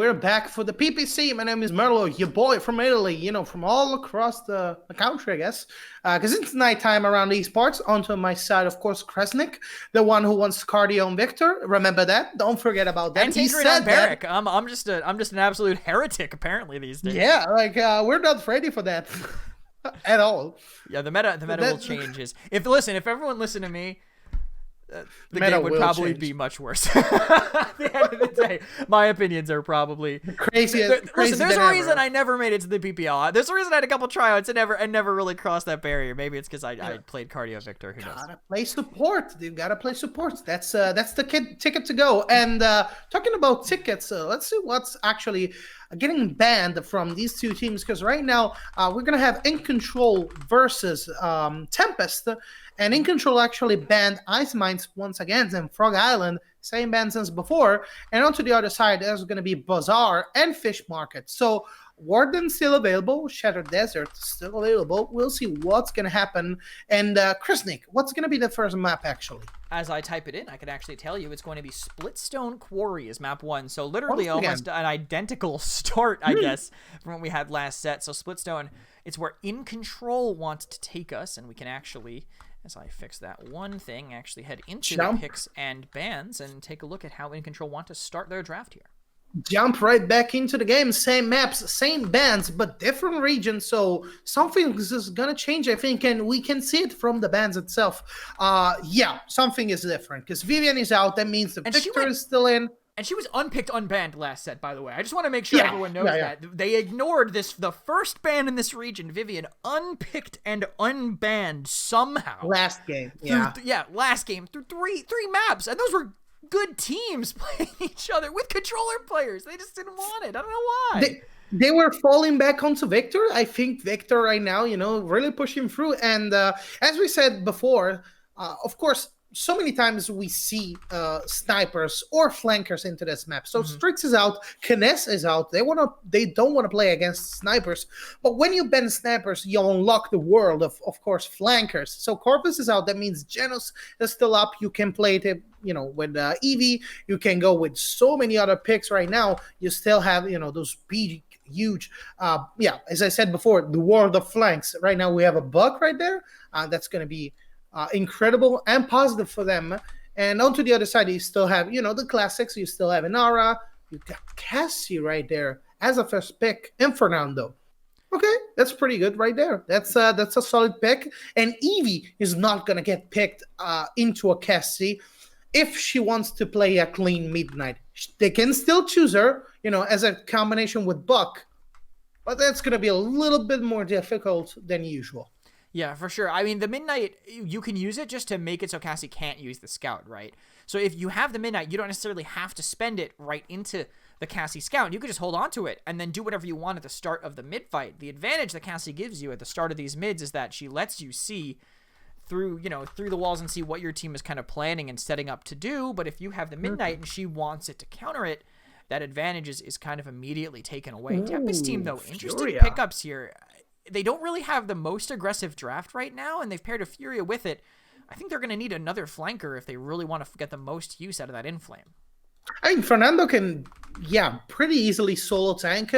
we're back for the PPC. My name is Merlo, your boy from Italy, from all across the country, I guess. Because it's nighttime around these parts. Onto my side, of course, Kresnik, the one who wants cardio on Victor. Remember that? Don't forget about that. And Tigran on Barrack. I'm just an absolute heretic, apparently, these days. Yeah, we're not ready for that at all. Yeah, the meta will change. If everyone listened to me, the meta game would probably change. be much worse. At the end of the day, my opinions are probably crazy. Listen, there's a reason I never made it to the PPL. There's a reason I had a couple tryouts and never really crossed that barrier. Maybe it's because I played cardio Victor. Who knows? Gotta play support. You gotta play support. That's the ticket to go. And talking about tickets, let's see what's actually getting banned from these two teams, because right now we're gonna have InControl versus Tempest. And InControl actually banned Ice Mines once again, and Frog Island, same ban since before. And onto the other side, there's going to be Bazaar and Fish Market. So Warden still available, Shattered Desert still available. We'll see what's going to happen. And Kresnik, what's going to be the first map, actually? As I type it in, I can actually tell you it's going to be Splitstone Quarry is map 1. So literally almost an identical start, I guess, from what we had last set. So Splitstone, it's where InControl wants to take us, and we can actually, as I fix that one thing, actually head into the picks and bans and take a look at how InControl want to start their draft here. Jump right back into the game. Same maps, same bans, but different regions. So something is going to change, I think, and we can see it from the bans itself. Yeah, something is different because Vivian is out. That means the Victor is still in. And she was unpicked, unbanned last set, by the way. I just want to make sure everyone knows that. They ignored the first ban in this region, Vivian, unpicked and unbanned somehow. Last game, last game, through three maps. And those were good teams playing each other with controller players. They just didn't want it. I don't know why. They were falling back onto Victor. I think Victor right now, really pushing through. And as we said before, of course, so many times we see snipers or flankers into this map. So Strix is out, Kness is out. They don't want to play against snipers. But when you ban snipers, you unlock the world of course, flankers. So Corvus is out. That means Genos is still up. You can play it, with Eevee. You can go with so many other picks right now. You still have, those big, huge, as I said before, the world of flanks. Right now we have a Buck right there. That's going to be incredible and positive for them. And onto the other side, you still have, the classics. You still have Inara. You got Cassie right there as a first pick, and Fernando. Okay, that's pretty good right there. That's a solid pick. And Eevee is not gonna get picked into a Cassie if she wants to play a clean Midnight. They can still choose her, as a combination with Buck, but that's gonna be a little bit more difficult than usual. Yeah, for sure. I mean, the Midnight, you can use it just to make it so Cassie can't use the Scout, right? So if you have the Midnight, you don't necessarily have to spend it right into the Cassie Scout. You could just hold on to it and then do whatever you want at the start of the mid fight. The advantage that Cassie gives you at the start of these mids is that she lets you see through the walls and see what your team is kind of planning and setting up to do. But if you have the Midnight and she wants it to counter it, that advantage is kind of immediately taken away. Tempest team, though, interesting pickups here. They don't really have the most aggressive draft right now, and they've paired a Furia with it. I think they're going to need another flanker if they really want to get the most use out of that Inflame. I mean, Fernando can, pretty easily solo tank.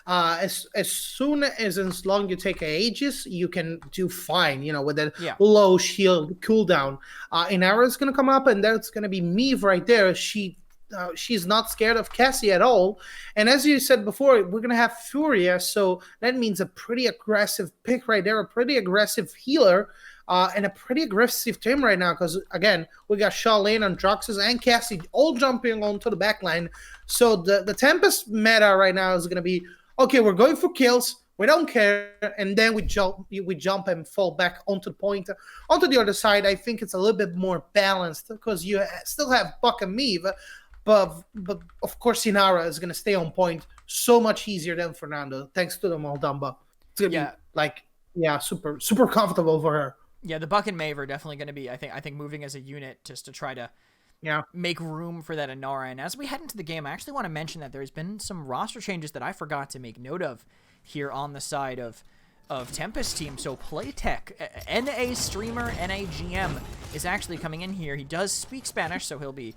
As soon as long you take Aegis, you can do fine, with a low shield cooldown. Inara is going to come up, and that's going to be Meve right there. She's not scared of Cassie at all. And as you said before, we're going to have Furia, so that means a pretty aggressive pick right there, a pretty aggressive healer, and a pretty aggressive team right now, because, again, we got Charlene, Androxus, and Cassie all jumping onto the backline. So the Tempest meta right now is going to be, okay, we're going for kills, we don't care, and then we jump and fall back onto the point. Onto the other side, I think it's a little bit more balanced, because you still have Buck and Meve, but of course, Inara is going to stay on point so much easier than Fernando, thanks to the Moldamba. It's going to be, super, super comfortable for her. Yeah, the Buck and Mave are definitely going to be, I think, moving as a unit just to try to make room for that Inara. And as we head into the game, I actually want to mention that there's been some roster changes that I forgot to make note of here on the side of Tempest team. So Playtech, NA streamer, NA GM, is actually coming in here. He does speak Spanish, so he'll be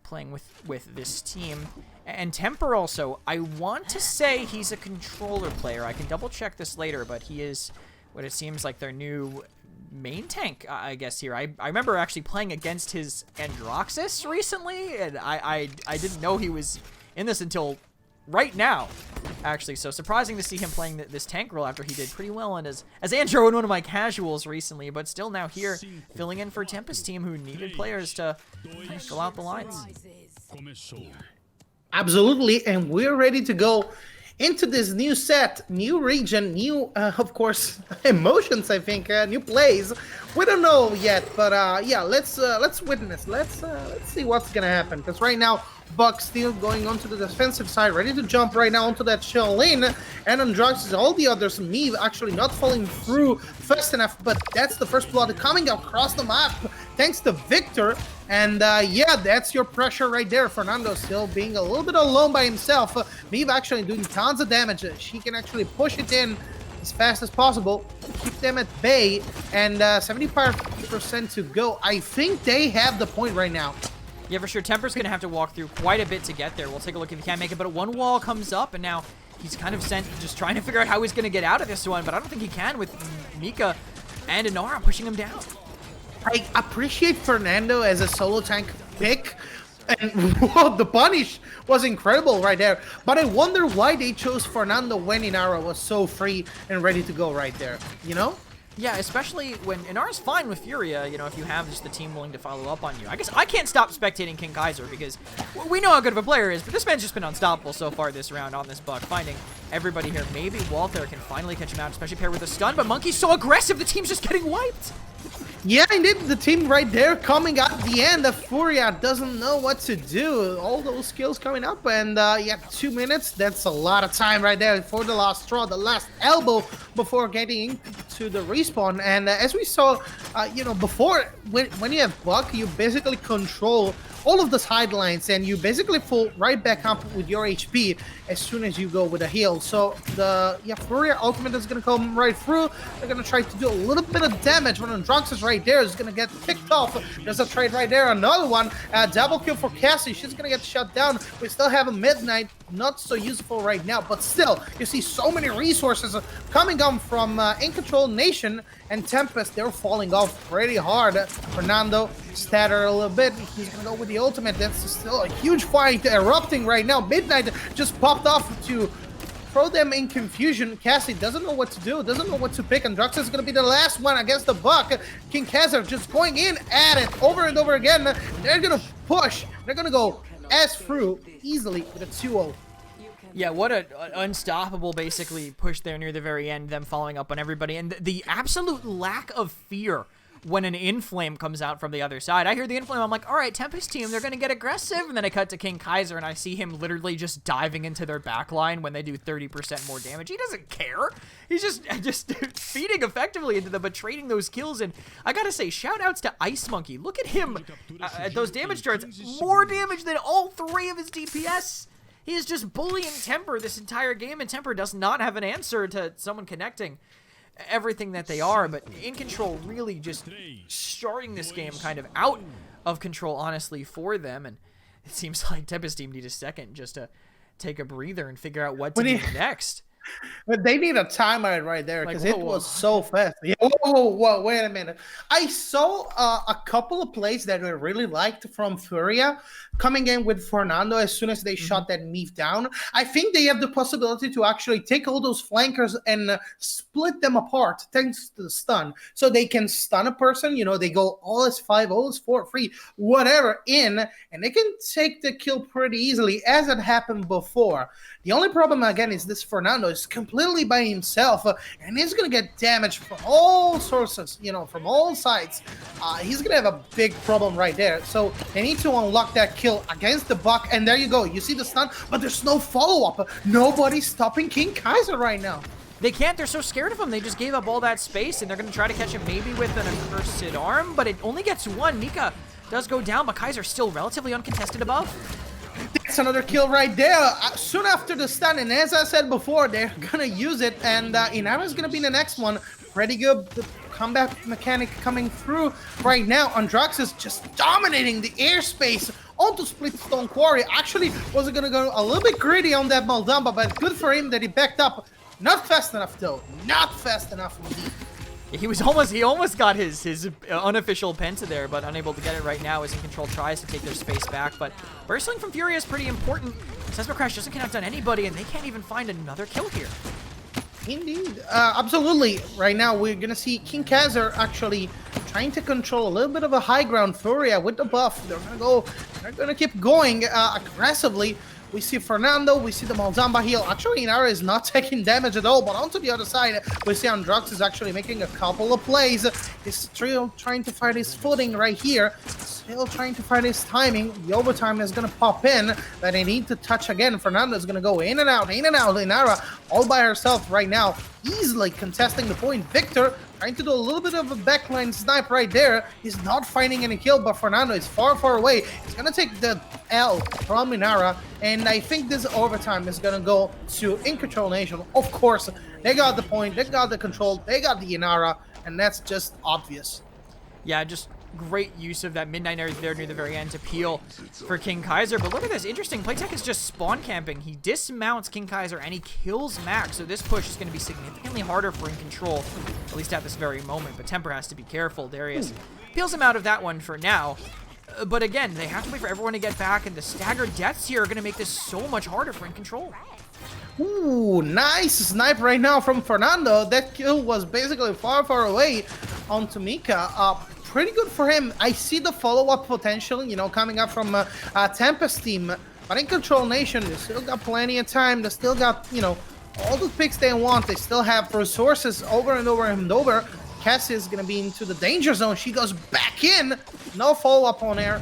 playing with this team. And Temper also, I want to say he's a controller player. I can double check this later, but he is what it seems like their new main tank, I guess, here. I remember actually playing against his Androxus recently, and I didn't know he was in this until right now, actually. So surprising to see him playing this tank role after he did pretty well and as Andro in one of my casuals recently, but still now here filling in for Tempest team who needed players to kind of fill out the lines. Absolutely, and we're ready to go into this new set, new region, new, of course, emotions. I think new plays. We don't know yet, but yeah, let's witness. Let's see what's gonna happen. Because right now, Buck still going onto the defensive side, ready to jump right now onto that shell lane, and on drugs, all the others. Me actually not falling through fast enough, but that's the first blood coming across the map, thanks to Victor. And yeah, that's your pressure right there. Fernando still being a little bit alone by himself. Meave actually doing tons of damage. She can actually push it in as fast as possible, keep them at bay, and 75% to go. I think they have the point right now. Yeah, for sure. Temper's going to have to walk through quite a bit to get there. We'll take a look if he can make it, but one wall comes up, and now he's kind of sent, just trying to figure out how he's going to get out of this one, but I don't think he can with Mika and Inara pushing him down. I appreciate Fernando as a solo tank pick, and whoa, the punish was incredible right there. But I wonder why they chose Fernando when Inara was so free and ready to go right there, you know? Yeah, especially when Inara's fine with Furia, you know, if you have just the team willing to follow up on you. I guess I can't stop spectating King Kaiser because we know how good of a player he is, but this man's just been unstoppable so far this round on this Buck, finding everybody here. Maybe Walther can finally catch him out, especially paired with a stun, but Monkey's so aggressive, the team's just getting wiped. Yeah, indeed, the team right there coming at the end. The Furia doesn't know what to do. All those skills coming up, and yeah, 2 minutes. That's a lot of time right there for the last straw, the last elbow before getting into the respawn. And as we saw, you know, before, when you have Buck, you basically control all of the sidelines, and you basically fall right back up with your HP as soon as you go with a heal. So the Furia ultimate is gonna come right through. They're gonna try to do a little bit of damage when Androxus right there is gonna get picked off. There's a trade right there, another one. Double kill for Cassie. She's gonna get shut down. We still have a Midnight, not so useful right now, but still, you see so many resources coming on from InControl Nation and Tempest. They're falling off pretty hard. Fernando stutter a little bit. He's gonna go with the ultimate. That's still a huge fight erupting right now. Midnight just popped off to throw them in confusion. Cassie doesn't know what to do, doesn't know what to pick, and Drux is going to be the last one against the Buck. King Kaiser just going in at it over and over again. They're going to push. They're going to go as through easily with a 2-0. Yeah, what an unstoppable, basically, push there near the very end, them following up on everybody, and the absolute lack of fear when an Inflame comes out from the other side. I hear the Inflame, I'm like, all right, Tempest team, they're going to get aggressive, and then I cut to King Kaiser, and I see him literally just diving into their backline when they do 30% more damage. He doesn't care. He's just feeding effectively into them, but trading those kills, and I gotta say, shout-outs to Ice Monkey. Look at him at those damage charts. More damage than all three of his DPS. He is just bullying Temper this entire game, and Temper does not have an answer to someone connecting everything that they are, but InControl really just starting this game kind of out of control, honestly, for them, and it seems like Tempest team need a second just to take a breather and figure out what to do next. But they need a timer right there because it was so fast. Yeah, whoa, wait a minute. I saw a couple of plays that I really liked from Furia coming in with Fernando as soon as they shot that Meave down. I think they have the possibility to actually take all those flankers and split them apart thanks to the stun. So they can stun a person, you know, they go all as 5, all as 4, 3, whatever in, and they can take the kill pretty easily as it happened before. The only problem, again, is this Fernando is completely by himself, and he's going to get damaged from all sources, you know, from all sides. He's going to have a big problem right there. So they need to unlock that kill against the Buck, and there you go. You see the stun, but there's no follow-up. Nobody's stopping King Kaiser right now. They can't. They're so scared of him. They just gave up all that space, and they're going to try to catch him maybe with an accursed arm, but it only gets one. Mika does go down, but Kaiser's still relatively uncontested above. That's another kill right there. Soon after the stun, and as I said before, they're gonna use it, and Inara's gonna be the next one. Pretty good combat mechanic coming through right now. Androx is just dominating the airspace going to split Stone Quarry. Actually, was going to go a little bit greedy on that Moldamba, but good for him that he backed up. Not fast enough, though. Not fast enough, indeed. He almost got his unofficial penta there, but unable to get it right now as InControl tries to take their space back. But Burstling from Fury is pretty important. Seismic Crash doesn't connect on anybody, and they can't even find another kill here. Indeed. Absolutely. Right now, we're going to see King Kaiser actually trying to control a little bit of a high ground. Furia with the buff. They're going to keep going aggressively. We see Fernando, we see the Malzamba heal. Actually, Inara is not taking damage at all, but onto the other side, we see Androx is actually making a couple of plays. He's still trying to find his footing right here. Still trying to find his timing. The overtime is going to pop in, but they need to touch again. Fernando is going to go in and out, Inara all by herself right now, easily contesting the point. Victor trying to do a little bit of a backline snipe right there. He's not finding any kill, but Fernando is far, far away. He's going to take the L from Inara, and I think this overtime is going to go to InControl Nation. Of course, they got the point, they got the control, they got the Inara, and that's just obvious. Yeah, just great use of that Midnight Nerd there near the very end to peel for King Kaiser. But look at this, interesting. Playtech is just spawn camping. He dismounts King Kaiser and he kills Max. So this push is going to be significantly harder for InControl, at least at this very moment. But Temper has to be careful. Darius peels him out of that one for now. But again, they have to wait for everyone to get back, and the staggered deaths here are going to make this so much harder for InControl. Ooh, nice snipe right now from Fernando. That kill was basically far, far away onto Mika. Pretty good for him. I see the follow-up potential, coming up from Tempest team. But InControl Nation, they still got plenty of time. They still got, all the picks they want. They still have resources over and over and over. Cassie is going to be into the danger zone. She goes back in. No follow-up on air.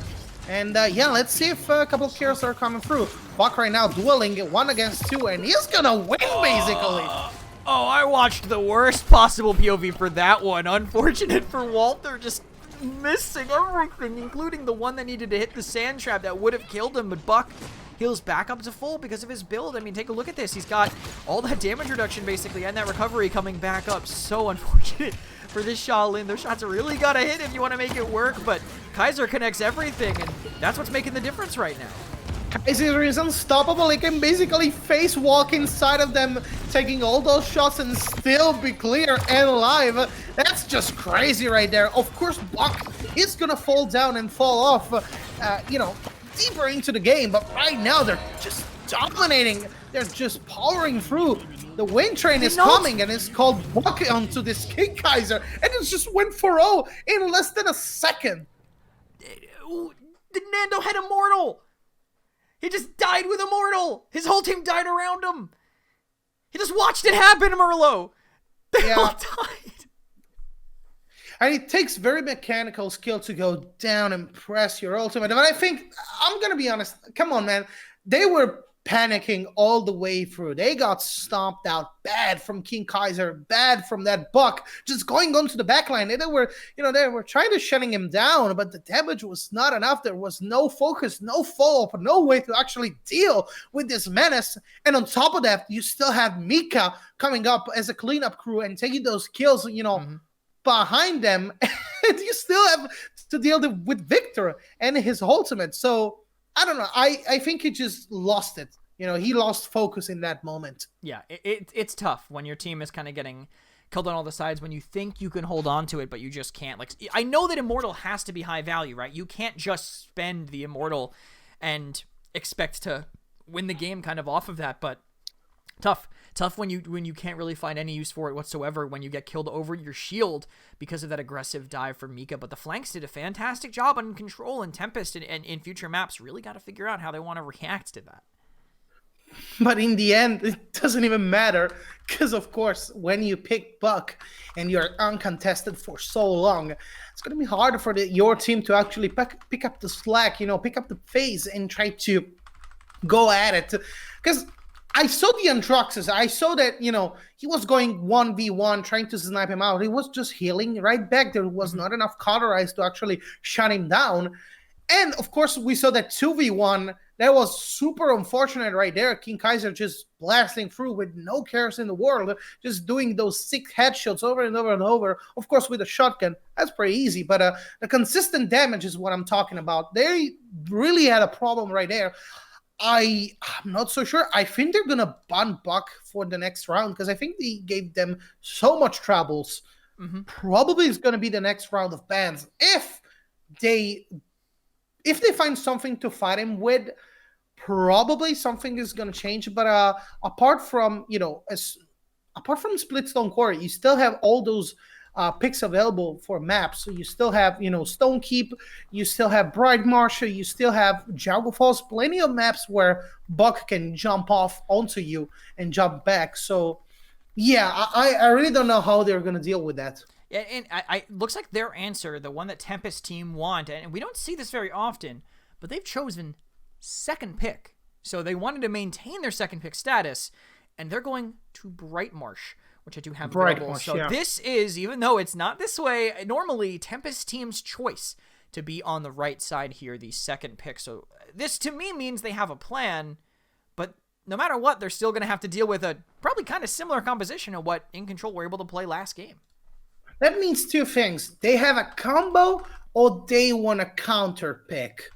And yeah, let's see if a couple of kills are coming through. Buck right now dueling 1 against 2, and he's going to win, basically. Oh, I watched the worst possible POV for that one. Unfortunate for Walter, just missing everything, including the one that needed to hit the sand trap that would have killed him. But Buck heals back up to full because of his build. I mean, take a look at this. He's got all that damage reduction, basically, and that recovery coming back up. So unfortunate for this Shaolin. Those shots really got to hit if you want to make it work, but Kaiser connects everything, and that's what's making the difference right now. Kaiser is unstoppable. He can basically face walk inside of them, taking all those shots and still be clear and alive. That's just crazy right there. Of course, Buck is going to fall down and fall off, deeper into the game, but right now they're just dominating. They're just powering through. The wind train is coming, and it's called Buck onto this King Kaiser, and it just went 4-0 in less than a second. Nando had Immortal. He just died with Immortal. His whole team died around him. He just watched it happen, Merlo. They all died. And it takes very mechanical skill to go down and press your ultimate. But I think, I'm going to be honest, come on, man. They were panicking all the way through. They got stomped out bad from King Kaiser, bad from that Buck, just going onto the backline. They were trying to shutting him down, but the damage was not enough. There was no focus, no follow-up, no way to actually deal with this menace. And on top of that, you still have Mika coming up as a cleanup crew and taking those kills, behind them. And you still have to deal with Victor and his ultimate. So I don't know. I think he just lost it. He lost focus in that moment. Yeah, it's tough when your team is kind of getting killed on all the sides, when you think you can hold on to it, but you just can't. Like, I know that Immortal has to be high value, right? You can't just spend the Immortal and expect to win the game kind of off of that, but tough when you can't really find any use for it whatsoever, when you get killed over your shield because of that aggressive dive from Mika. But the flanks did a fantastic job on Control and Tempest, and in future maps really got to figure out how they want to react to that. But in the end, it doesn't even matter, because of course, when you pick Buck and you're uncontested for so long, it's going to be harder for your team to actually pick up the slack, pick up the pace and try to go at it. Because I saw the Antroxus. I saw that, he was going 1v1, trying to snipe him out. He was just healing right back. There was not enough cauterize to actually shut him down. And, of course, we saw that 2v1 That was super unfortunate right there. King Kaiser just blasting through with no cares in the world, just doing those 6 headshots over and over and over. Of course, with a shotgun, that's pretty easy. But the consistent damage is what I'm talking about. They really had a problem right there. I'm not so sure. I think they're gonna ban Buck for the next round because I think they gave them so much troubles. Probably it's gonna be the next round of bans they if they find something to fight him with. Probably something is gonna change. But apart from apart from Splitstone Quarry, you still have all those picks available for maps. So you still have, Stone Keep, you still have Bright Marshal, you still have Jago Falls, plenty of maps where Buck can jump off onto you and jump back. So, yeah, I really don't know how they're going to deal with that. Yeah, and I looks like their answer, the one that Tempest team want, and we don't see this very often, but they've chosen second pick. So they wanted to maintain their second pick status, and they're going to Bright Marsh, which I do have available. So yeah. This is, even though it's not this way, normally Tempest team's choice to be on the right side here, the second pick. So this to me means they have a plan, but no matter what, they're still going to have to deal with a probably kind of similar composition of what InControl were able to play last game. That means two things. They have a combo or they want a counter pick.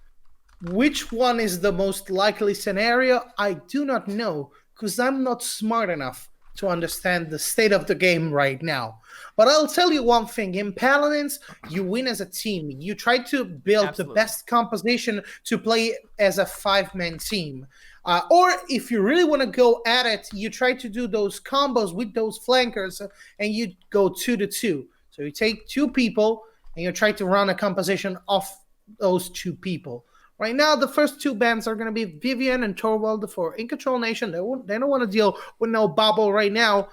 Which one is the most likely scenario? I do not know because I'm not smart enough to understand the state of the game right now. But I'll tell you one thing. In Paladins, you win as a team. You try to build the best composition to play as a 5-man team. Or if you really want to go at it, you try to do those combos with those flankers and you go 2-2. So you take 2 people and you try to run a composition off those 2 people. Right now, the first 2 bans are going to be Vivian and Torvald for InControl Nation. They don't want to deal with no Bubble right now.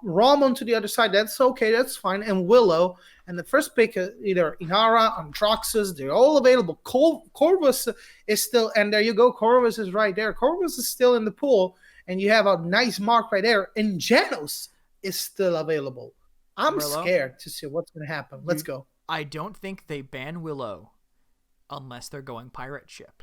Ramon to the other side, that's okay, that's fine. And Willow. And the first pick, either Inara, Androxus, they're all available. Corvus is still, and there you go, Corvus is right there. Corvus is still in the pool, and you have a nice mark right there. And Janos is still available. I'm scared to see what's going to happen. Let's go. I don't think they ban Willow unless they're going pirate ship.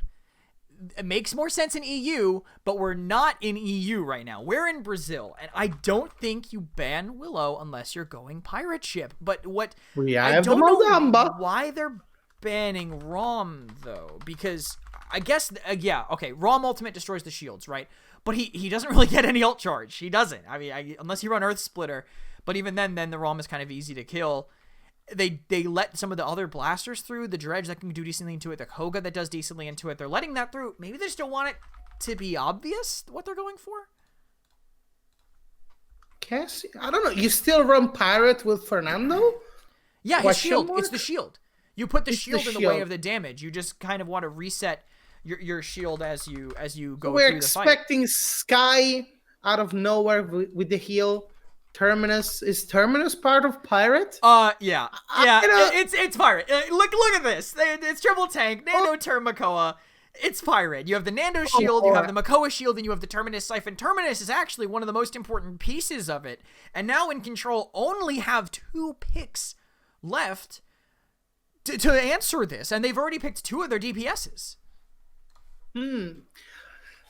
It makes more sense in EU, but we're not in EU right now. We're in Brazil, and I don't think you ban Willow unless you're going pirate ship. But I don't know why they're banning Rom, though, because I guess, Rom Ultimate destroys the shields, right? But he doesn't really get any ult charge. He doesn't. I mean, unless you run Earth Splitter. But even then the Rom is kind of easy to kill. They let some of the other blasters through, the Dredge that can do decently into it, the Koga that does decently into it. They're letting that through. Maybe they just don't want it to be obvious what they're going for. Cassie, I don't know. You still run Pirate with Fernando? Yeah, his shield. It's the shield. You put the shield in the way of the damage. You just kind of want to reset your shield as you go through the fight. We're expecting Sky out of nowhere with the heal. Terminus, is Terminus part of Pirate? Yeah, it's Pirate. Look at this. It's triple tank, Nano Termakoa. It's Pirate. You have the Nando shield, you have the Makoa shield, and you have the Terminus siphon. Terminus is actually one of the most important pieces of it. And now InControl only have 2 picks left to answer this, and they've already picked 2 of their DPSs.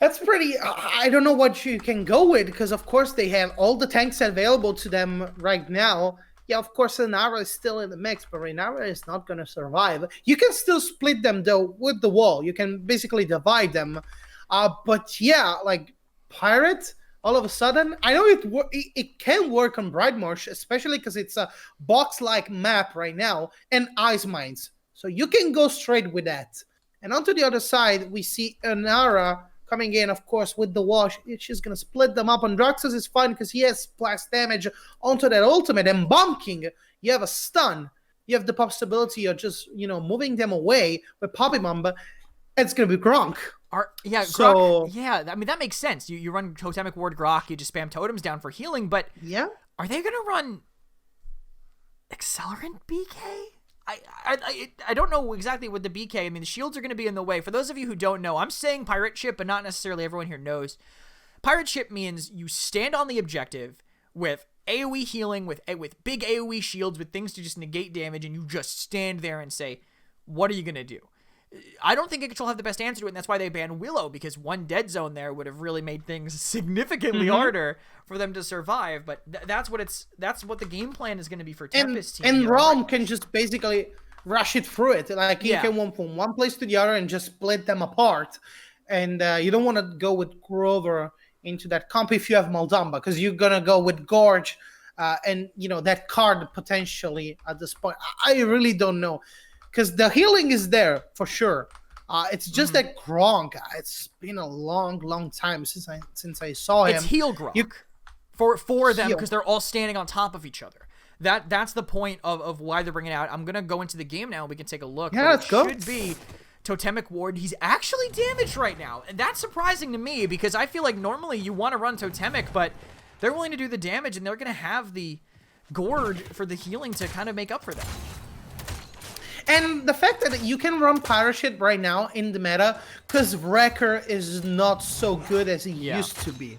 That's pretty. I don't know what you can go with because, of course, they have all the tanks available to them right now. Yeah, of course, Renara is still in the mix, but Renara is not going to survive. You can still split them, though, with the wall. You can basically divide them. But, yeah, like, Pirate, all of a sudden, I know it can work on Bright Marsh, especially because it's a box-like map right now, and Ice Mines. So you can go straight with that. And onto the other side, we see Renara coming in, of course, with the wash. She's going to split them up. And Droxus is fine because he has splash damage onto that ultimate. And Bomb King, you have a stun. You have the possibility of just, moving them away with Poppy Bomb. But it's going to be Gronk. Grok, I mean, that makes sense. You run Totemic Ward Grok, you just spam totems down for healing. But are they going to run Accelerant BK? I don't know exactly what the BK. I mean, the shields are going to be in the way. For those of you who don't know, I'm saying pirate ship, but not necessarily everyone here knows. Pirate ship means you stand on the objective with AoE healing, with big AoE shields, with things to just negate damage, and you just stand there and say, what are you going to do? I don't think InControl have the best answer to it, and that's why they banned Willow, because one dead zone there would have really made things significantly harder for them to survive. But that's what the game plan is going to be for Tempest team. And Rom can just basically rush it through it. Like, he can move from one place to the other and just split them apart. And you don't want to go with Grover into that comp if you have Maldamba, because you're going to go with Gorge and, that card potentially at this point. I really don't know. Because the healing is there for sure. It's just that Gronk. It's been a long time since I saw him. It's heal Gronk for them, because they're all standing on top of each other. That's the point of why they're bringing it out. I'm gonna go into the game now. We can take a look. Yeah, let's go. Should be Totemic Ward. He's actually damaged right now, and that's surprising to me, because I feel like normally you want to run Totemic, but they're willing to do the damage, and they're gonna have the Gourd for the healing to kind of make up for that. And the fact that you can run Parachute right now in the meta, because Wrecker is not so good as he used to be,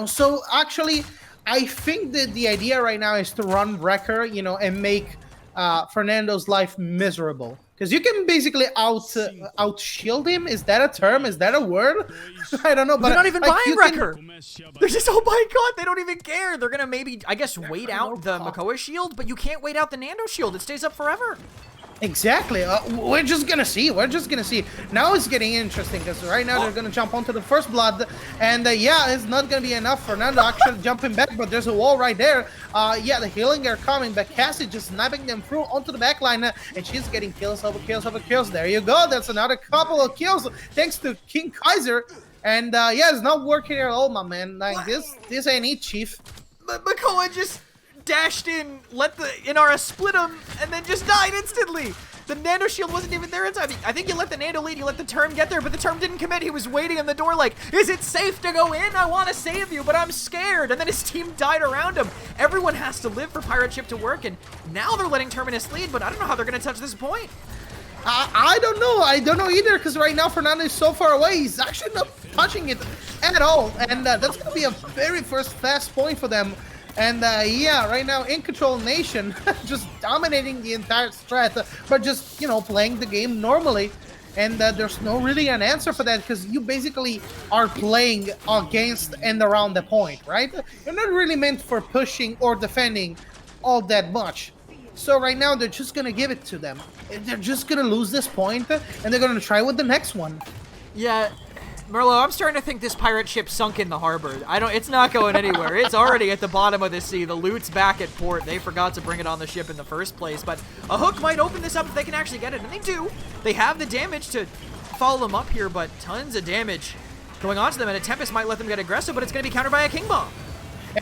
So actually, I think that the idea right now is to run Wrecker, and make Fernando's life miserable. Because you can basically out shield him. Is that a term? Is that a word? I don't know. But they're not even buying Wrecker. They're just, oh my god, they don't even care. They're gonna maybe, I guess, wait out the Makoa shield, but you can't wait out the Nando shield. It stays up forever. Exactly. We're just gonna see. Now it's getting interesting, because right now they're gonna jump onto the first blood, and it's not gonna be enough for Nando actually jumping back, but there's a wall right there. The healing are coming, but Cassie just sniping them through onto the back line, and she's getting kills over kills. There you go. That's another couple of kills thanks to King Kaiser, and it's not working at all, my man. Like, this ain't it, Chief. But Makoa just dashed in, let the Inara split him, and then just died instantly. The Nando shield wasn't even there in time. I think you let the Nando lead, you let the Term get there, but the Term didn't commit. He was waiting on the door like, is it safe to go in? I want to save you, but I'm scared. And then his team died around him. Everyone has to live for Pirate Ship to work, and now they're letting Terminus lead, but I don't know how they're going to touch this point. I don't know. I don't know either, because right now Fernando is so far away. He's actually not touching it at all, and that's going to be a very first fast point for them. And right now InControl Nation just dominating the entire strat, but just playing the game normally, and there's no really an answer for that, because you basically are playing against and around the point, right? You're not really meant for pushing or defending all that much. So right now they're just gonna give it to them. They're just gonna lose this point, and they're gonna try with the next one. Yeah. Merlo, I'm starting to think this pirate ship sunk in the harbor. It's not going anywhere. It's already at the bottom of the sea. The loot's back at port. They forgot to bring it on the ship in the first place. But a hook might open this up if they can actually get it. And they do. They have the damage to follow them up here, but tons of damage going on to them. And a Tempest might let them get aggressive, but it's going to be countered by a King Bomb.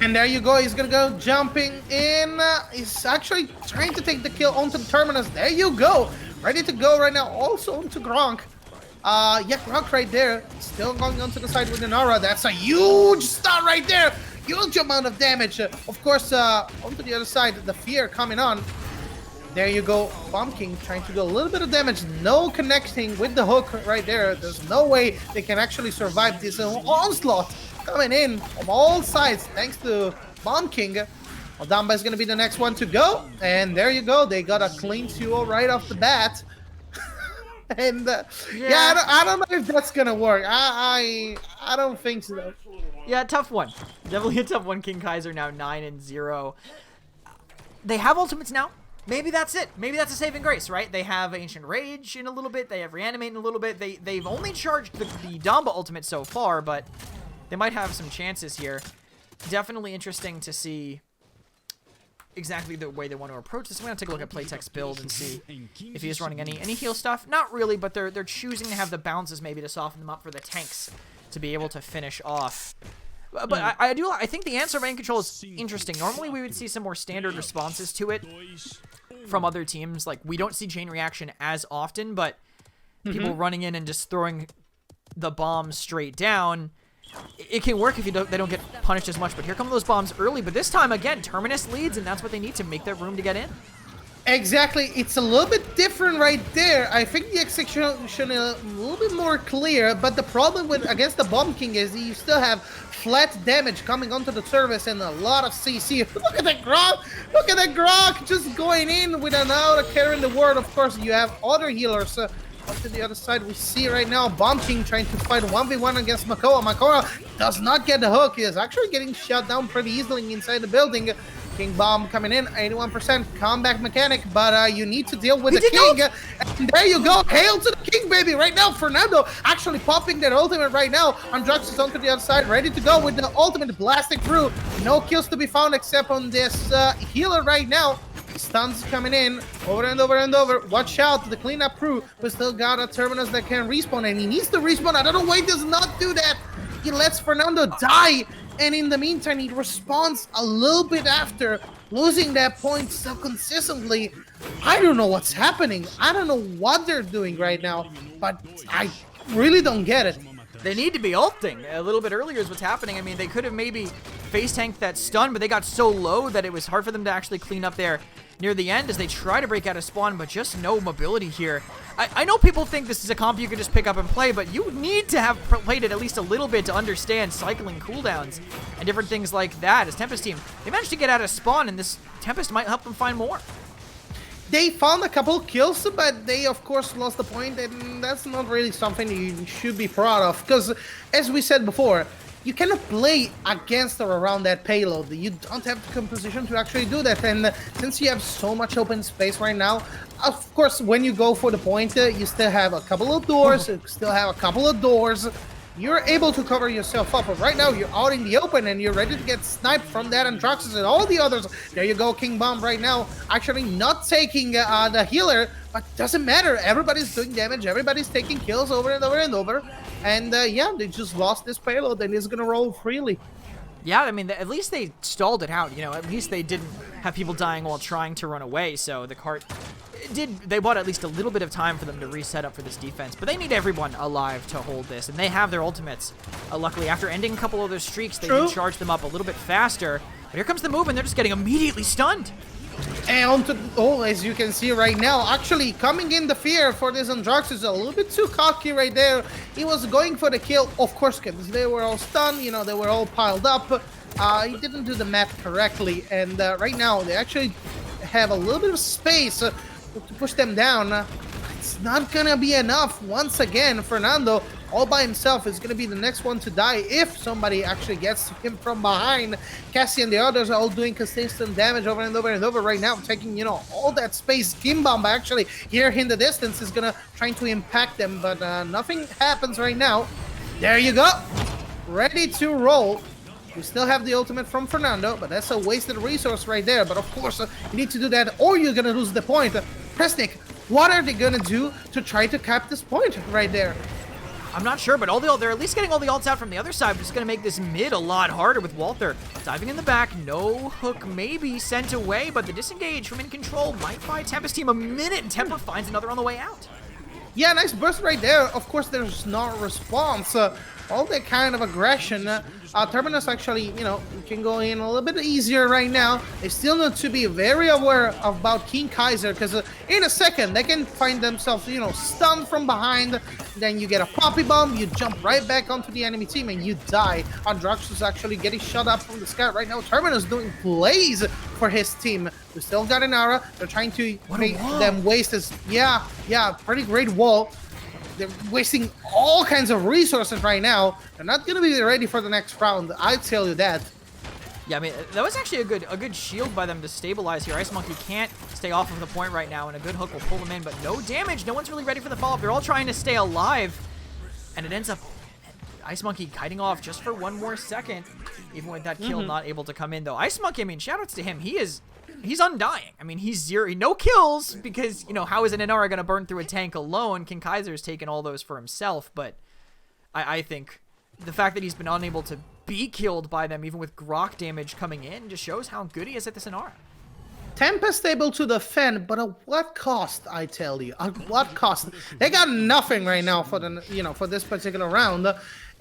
And there you go. He's going to go jumping in. He's actually trying to take the kill onto the Terminus. There you go. Ready to go right now. Also onto Gronk. Gronk right there, still going onto the side with Inara. That's a huge stun right there. Huge amount of damage. Of course, onto the other side, the Fear coming on. There you go. Bomb King trying to do a little bit of damage. No connecting with the hook right there. There's no way they can actually survive this onslaught coming in from all sides thanks to Bomb King. Damba is going to be the next one to go. And there you go. They got a clean 2-0 right off the bat. And I don't know if that's gonna work. I don't think so. Yeah, tough one. Definitely a tough one. King Kaiser now 9-0. They have ultimates now. Maybe that's it. Maybe that's a saving grace, right? They have Ancient Rage in a little bit. They have Reanimate in a little bit. They've only charged the Damba ultimate so far, but they might have some chances here. Definitely interesting to see exactly the way they want to approach this. I'm going to take a look at Playtech's build and see if he is running any heal stuff. Not really, but they're choosing to have the bounces maybe to soften them up for the tanks to be able to finish off. But I think the answer of InControl is interesting. Normally we would see some more standard responses to it from other teams. Like, we don't see chain reaction as often, but people running in and just throwing the bombs straight down, it can work if they don't get punished as much. But here come those bombs early. But this time, again, Terminus leads, and that's what they need to make that room to get in. Exactly. It's a little bit different right there. I think the execution is a little bit more clear, but the problem against the Bomb King is you still have flat damage coming onto the service and a lot of CC. Look at that Grok! Look at that Grok just going in without carrying the word. Of course, you have other healers Up to the other side, we see right now Bomb King trying to fight 1v1 against Makoa. Makoa does not get the hook. He is actually getting shut down pretty easily inside the building. King Bomb coming in, 81% comeback mechanic, but you need to deal with the King. And there you go, hail to the King, baby. Right now, Fernando actually popping that ultimate right now. Androx is onto the other side, ready to go with the ultimate blasting through. No kills to be found except on this healer right now. Stuns coming in over and over and over. Watch out, the cleanup crew. We still got a Terminus that can respawn, and he needs to respawn. I don't know why he does not do that. He lets Fernando die, and in the meantime, he responds a little bit after, losing that point so consistently. I don't know what's happening. I don't know what they're doing right now, but I really don't get it. They need to be ulting a little bit earlier is what's happening. I mean, they could have maybe face tanked that stun, but they got so low that it was hard for them to actually clean up there near the end as they try to break out of spawn, but just no mobility here. I know people think this is a comp you can just pick up and play, but you need to have played it at least a little bit to understand cycling cooldowns and different things like that. As Tempest team, they managed to get out of spawn, and this Tempest might help them find more. They found a couple kills, but they, of course, lost the point, and that's not really something you should be proud of, because, as we said before, you cannot play against or around that payload. You don't have the composition to actually do that, and since you have so much open space right now, of course, when you go for the point, you still have a couple of doors, you're able to cover yourself up, but right now you're out in the open and you're ready to get sniped from that Androxus and all the others. There you go, King Bomb right now, actually not taking the healer, but doesn't matter. Everybody's doing damage, everybody's taking kills over and over and over, and yeah, they just lost this payload and it's gonna roll freely. Yeah, I mean, at least they stalled it out, you know, at least they didn't have people dying while trying to run away, so the cart they bought at least a little bit of time for them to reset up for this defense, but they need everyone alive to hold this, and they have their ultimates. Luckily, after ending a couple of their streaks, they can charge them up a little bit faster, but here comes the move, and they're just getting immediately stunned. And as you can see right now, actually coming in the fear for this Androx is a little bit too cocky right there. He was going for the kill, of course, because they were all stunned, you know, they were all piled up. He didn't do the math correctly, and right now they actually have a little bit of space to push them down. It's not gonna be enough. Once again, Fernando all by himself is gonna be the next one to die if somebody actually gets him from behind. Cassie and the others are all doing consistent damage over and over and over right now, taking, you know, all that space. King Bomb actually here in the distance is gonna trying to impact them, but nothing happens right now. There you go, ready to roll. We still have the ultimate from Fernando, but that's a wasted resource right there. But of course, you need to do that or you're gonna lose the point. Presnick, what are they gonna do to try to cap this point right there? I'm not sure, but they're at least getting all the ults out from the other side, which is going to make this mid a lot harder with Walther diving in the back. No hook maybe sent away, but the disengage from InControl might buy Tempest team a minute, and Temper finds another on the way out. Yeah, nice burst right there. Of course, there's no response. All that kind of aggression. Terminus actually, you know, can go in a little bit easier right now. They still need to be very aware about King Kaiser, because in a second, they can find themselves, you know, stunned from behind. Then you get a poppy bomb, you jump right back onto the enemy team, and you die. Androx is actually getting shut up from the sky right now. Terminus doing plays for his team. We still got an aura. They're trying to make them waste this. Yeah, pretty great wall. They're wasting all kinds of resources right now. They're not going to be ready for the next round, I tell you that. Yeah, I mean, that was actually a good shield by them to stabilize here. Ice Monkey can't stay off of the point right now, and a good hook will pull them in, but no damage. No one's really ready for the follow-up. They're all trying to stay alive, and it ends up Ice Monkey kiting off just for one more second, even with that kill not able to come in, though. Ice Monkey, I mean, shoutouts to him. He's undying. I mean, he's zero, no kills, because, you know, how is an Inara going to burn through a tank alone? King Kaiser's taken all those for himself, but I think the fact that he's been unable to be killed by them, even with Grok damage coming in, just shows how good he is at this Inara. Tempest able to defend, but at what cost, I tell you? At what cost? They got nothing right now for the, you know, for this particular round.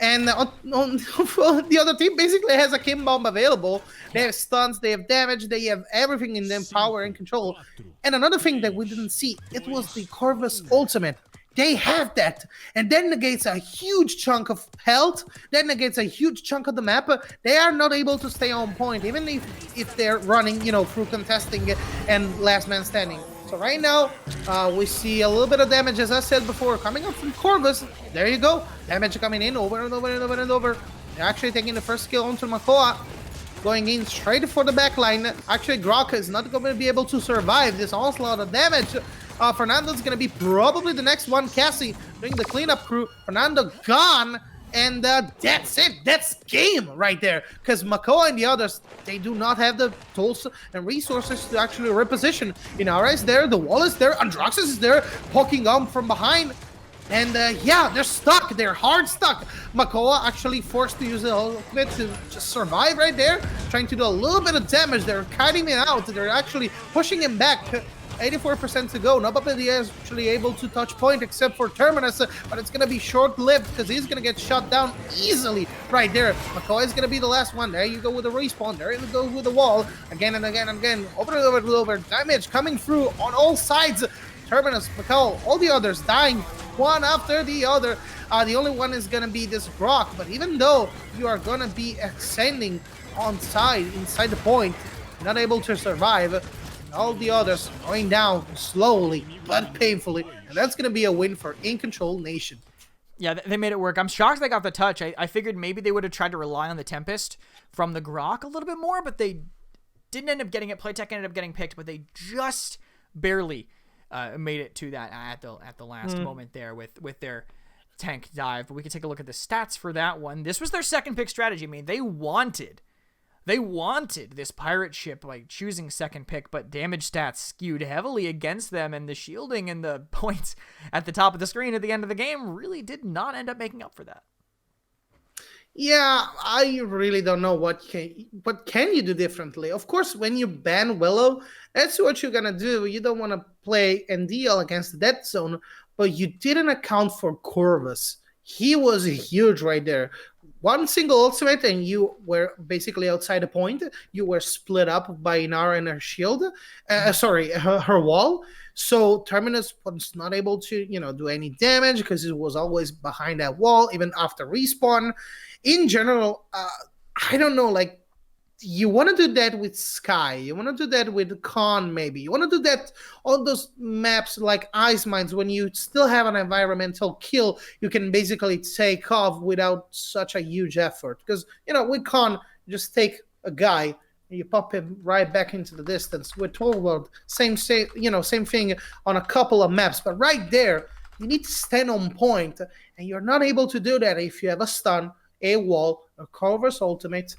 And the other team basically has a King Bomb available. They have stuns, they have damage, they have everything in them, power and control. And another thing that we didn't see, it was the Corvus ultimate. They have that, and that negates a huge chunk of health, that negates a huge chunk of the map. They are not able to stay on point, even if they're running, you know, through contesting and last man standing. So right now, we see a little bit of damage, as I said before, coming up from Corvus. There you go. Damage coming in over and over and over and over. They're actually taking the first kill onto Makoa. Going in straight for the backline. Actually, Grok is not going to be able to survive this onslaught of damage. Fernando's going to be probably the next one. Cassie doing the cleanup crew. Fernando gone. And that's it. That's game right there. Because Makoa and the others, they do not have the tools and resources to actually reposition. Inara is there. The wall is there. Andraxis is there. Poking on from behind. And yeah, they're stuck. They're hard stuck. Makoa actually forced to use the ultimate to just survive right there. Trying to do a little bit of damage. They're kiting him out. They're actually pushing him back. 84% to go. Nobody is actually able to touch point except for Terminus, but it's going to be short-lived because he's going to get shot down easily right there. McCoy is going to be the last one. There you go with the respawn. There you go with the wall. Again and again and again. Over and over and over. Damage coming through on all sides. Terminus, McCall, all the others dying one after the other. The only one is going to be this Grok, but even though you are going to be ascending inside the point, not able to survive, all the others going down slowly but painfully, and that's going to be a win for InControl Nation. Yeah, they made it work. I'm shocked they got the touch. I figured maybe they would have tried to rely on the Tempest from the Grok a little bit more, but they didn't end up getting it. Playtech ended up getting picked, but they just barely made it to that at the last moment there with their tank dive. But we can take a look at the stats for that one. This was their second pick strategy. I mean, they wanted this pirate ship, like choosing second pick, but damage stats skewed heavily against them, and the shielding and the points at the top of the screen at the end of the game really did not end up making up for that. Yeah, I really don't know what can you do differently. Of course, when you ban Willow, that's what you're gonna do. You don't want to play and deal against the dead zone, but you didn't account for Corvus. He was huge right there. One single ultimate and you were basically outside the point. You were split up by Inara and her shield. Her wall. So Terminus was not able to, do any damage because it was always behind that wall, even after respawn. In general, I don't know, like, you want to do that with Sky. You want to do that with Khan, maybe. You want to do that on those maps like Ice Mines when you still have an environmental kill. You can basically take off without such a huge effort. Because, with Khan, you just take a guy and you pop him right back into the distance. With Torvald, same thing on a couple of maps. But right there, you need to stand on point. And you're not able to do that if you have a stun, a wall, a Corvus ultimate,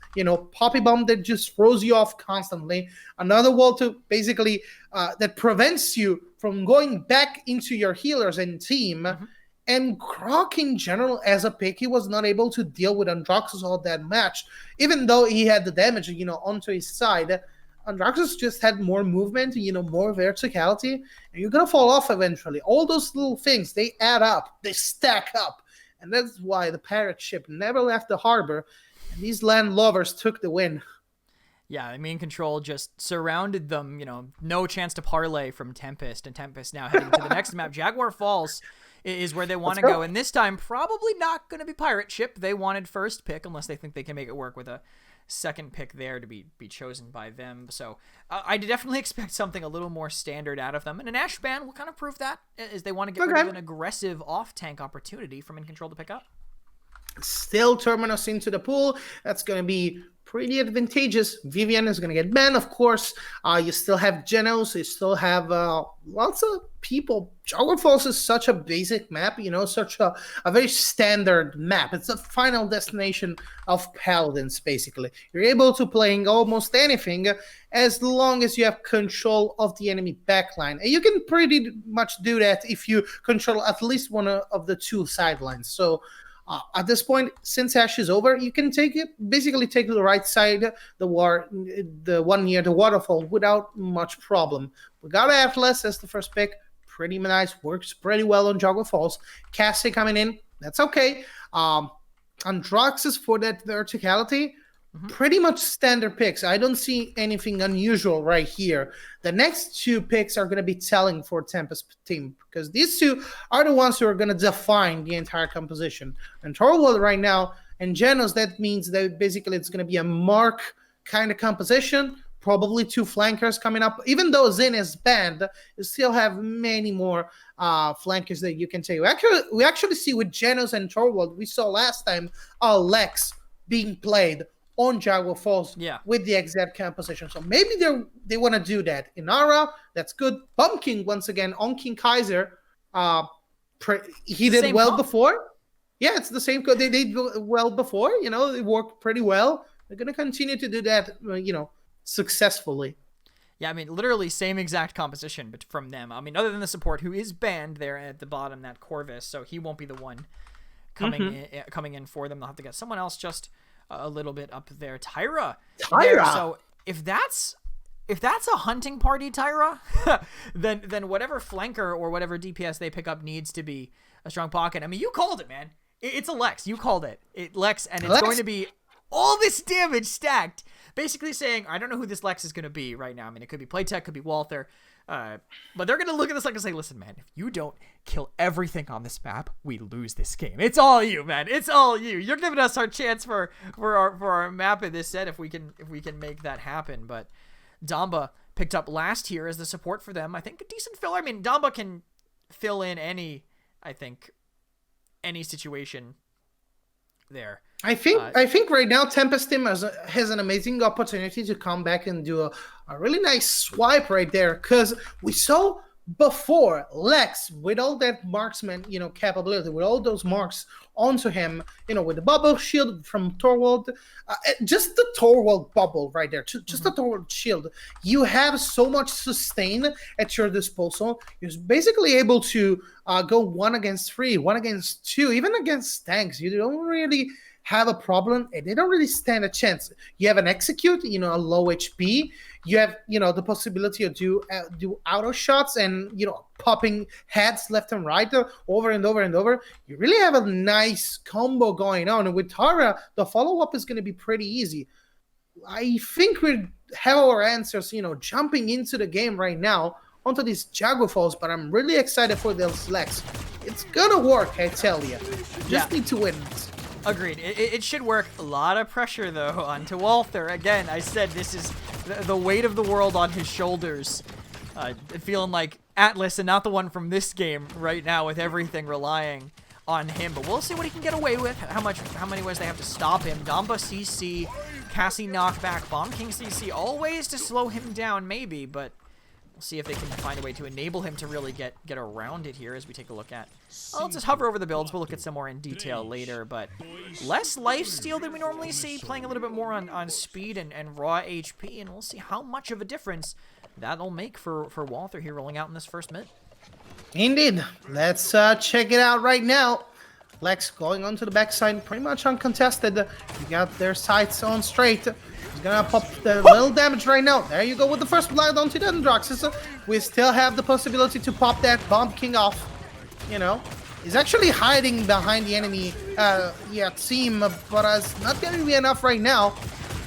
Poppy Bomb that just throws you off constantly, another wall to basically that prevents you from going back into your healers and team. And Grok in general, as a pick, he was not able to deal with Andraxis all that much, even though he had the damage, onto his side. Andraxis just had more movement, more verticality, and you're gonna fall off eventually. All those little things, they add up, they stack up. And that's why the pirate ship never left the harbor, and these land lovers took the win. Yeah, InControl just surrounded them, no chance to parlay from Tempest, and Tempest now heading to the next map. Jaguar Falls is where they want to go, and this time probably not going to be pirate ship. They wanted first pick, unless they think they can make it work with a second pick there to be chosen by them. So I definitely expect something a little more standard out of them. And an Ash ban will kind of prove that, as they want to get rid of an aggressive off-tank opportunity from InControl to pick up. Still Terminus into the pool. That's going to be pretty advantageous. Vivian is going to get banned, of course. You still have Genos. You still have lots of people. Jaguar Falls is such a basic map, such a very standard map. It's a final destination of Paladins, basically. You're able to play almost anything as long as you have control of the enemy backline. And you can pretty much do that if you control at least one of the two sidelines. So at this point, since Ash is over, you can basically take the right side, the one near the waterfall, without much problem. We got Atlas as the first pick. Pretty nice, works pretty well on Jaguar Falls. Cassie coming in, that's okay. Andraxis for that verticality, pretty much standard picks. I don't see anything unusual right here. The next two picks are going to be telling for Tempest team, because these two are the ones who are going to define the entire composition. And Torvald right now, and Genos, that means that basically it's going to be a Mark kind of composition, probably 2 flankers coming up. Even though Zin is banned, you still have many more flankers that you can take. We actually see with Genos and Torvald, we saw last time Lex being played on Jaguar Falls with the exact composition. So maybe they want to do that. Inara, that's good. Pumpkin, once again, on King Kaiser. He did well before. Yeah, it's the same code. They did well before. It worked pretty well. They're going to continue to do that, successfully. Yeah, I mean, literally same exact composition from them. I mean, other than the support who is banned there at the bottom, that Corvus, so he won't be the one coming in for them. They'll have to get someone else just a little bit up there. Tyra. So if that's a hunting party, Tyra, then whatever flanker or whatever DPS they pick up needs to be a strong pocket. I mean, you called it, man. It's a Lex. You called it. Lex, and it's going to be all this damage stacked. Basically saying, I don't know who this Lex is going to be right now. I mean, it could be Playtech, could be Walther. But they're going to look at this Lex and say, listen, man, if you don't kill everything on this map, we lose this game. It's all you, man. It's all you. You're giving us our chance for our map in this set if we can make that happen. But Damba picked up last here as the support for them. I think a decent filler. I mean, Damba can fill in any situation there. I think right now Tempest team has an amazing opportunity to come back and do a really nice swipe right there, because we saw before Lex with all that marksman capability, with all those marks onto him, with the bubble shield from Torvald, just the Torvald bubble right there, just the Torvald shield, you have so much sustain at your disposal. You're basically able to go 1 against 3, 1 against 2, even against tanks. You don't really have a problem, and they don't really stand a chance. You have an execute, a low HP. You have, the possibility of do auto shots and, popping heads left and right over and over and over. You really have a nice combo going on. And with Tara, the follow-up is going to be pretty easy. I think we have our answers, jumping into the game right now onto these Jaguar Falls, but I'm really excited for this Lex. It's going to work, I tell you. Just need to win it. Agreed. It should work. A lot of pressure, though, onto Walther. Again, I said this is the weight of the world on his shoulders. Feeling like Atlas and not the one from this game right now, with everything relying on him. But we'll see what he can get away with, how many ways they have to stop him. Damba CC, Cassie knockback, Bomb King CC, all ways to slow him down maybe, but we'll see if they can find a way to enable him to really get around it here as we take a look at. Well, let's just hover over the builds. We'll look at some more in detail later, but less lifesteal than we normally see, playing a little bit more on speed and raw HP, and we'll see how much of a difference that'll make for Walther here rolling out in this first mid. Indeed. Let's check it out right now. Lex going onto the backside, pretty much uncontested. You got their sights on straight. He's gonna pop the little damage right now. There you go with the first blood onto the Androxus. We still have the possibility to pop that Bomb King off. He's actually hiding behind the enemy team, but it's not gonna be enough right now.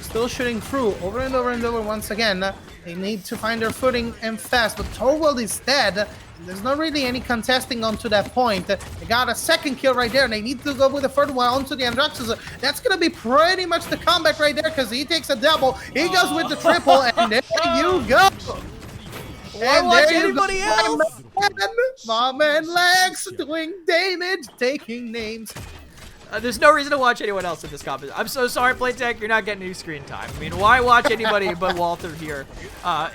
Still shooting through over and over and over once again. They need to find their footing and fast, but Torvald is dead. There's not really any contesting onto that point. They got a second kill right there, and they need to go with the third one onto the Androxus. That's going to be pretty much the comeback right there, because he takes a double. He goes with the triple, and there you go. Why watch anybody else? My man Lex doing damage, taking names. There's no reason to watch anyone else in this competition. I'm so sorry, Playtech, you're not getting any screen time. I mean, why watch anybody but Walther here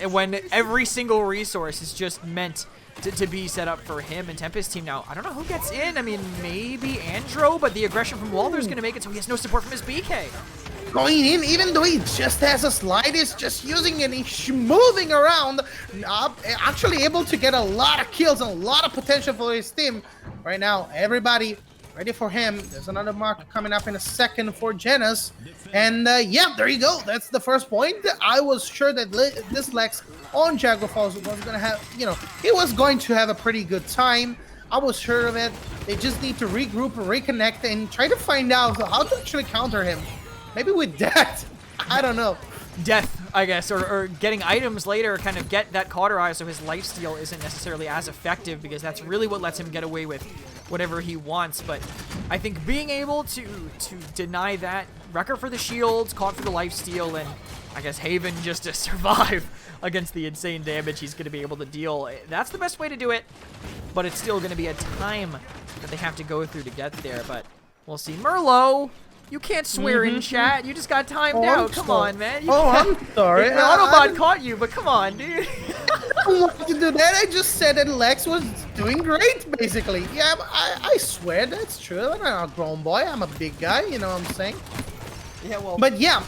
when every single resource is just meant to be set up for him and Tempest team? Now, I don't know who gets in. I mean, maybe Andro, but the aggression from Walther is going to make it so he has no support from his BK. Going in, even though he just has a slide, he's just using it, he's moving around, actually able to get a lot of kills and a lot of potential for his team. Right now, everybody ready for him. There's another mark coming up in a second for Genos. And yeah, there you go. That's the first point. I was sure that this Lex on Jaguar Falls was going to have, he was going to have a pretty good time. I was sure of it. They just need to regroup and reconnect and try to find out how to actually counter him. Maybe with death. I don't know. Death, I guess, or getting items later, kind of get that cauterize so his lifesteal isn't necessarily as effective, because that's really what lets him get away with whatever he wants. But I think being able to deny that, Wrecker for the shields, Caught for the lifesteal, and I guess Haven just to survive against the insane damage he's going to be able to deal, that's the best way to do it. But it's still going to be a time that they have to go through to get there. But we'll see. Merlot, you can't swear in chat. You just got timed out. Come on, man. I'm sorry. The Autobot caught you, but come on, dude. I don't want to do that. I just said that Lex was doing great, basically. Yeah, I swear that's true. I'm not a grown boy. I'm a big guy. You know what I'm saying? Yeah, well. But yeah,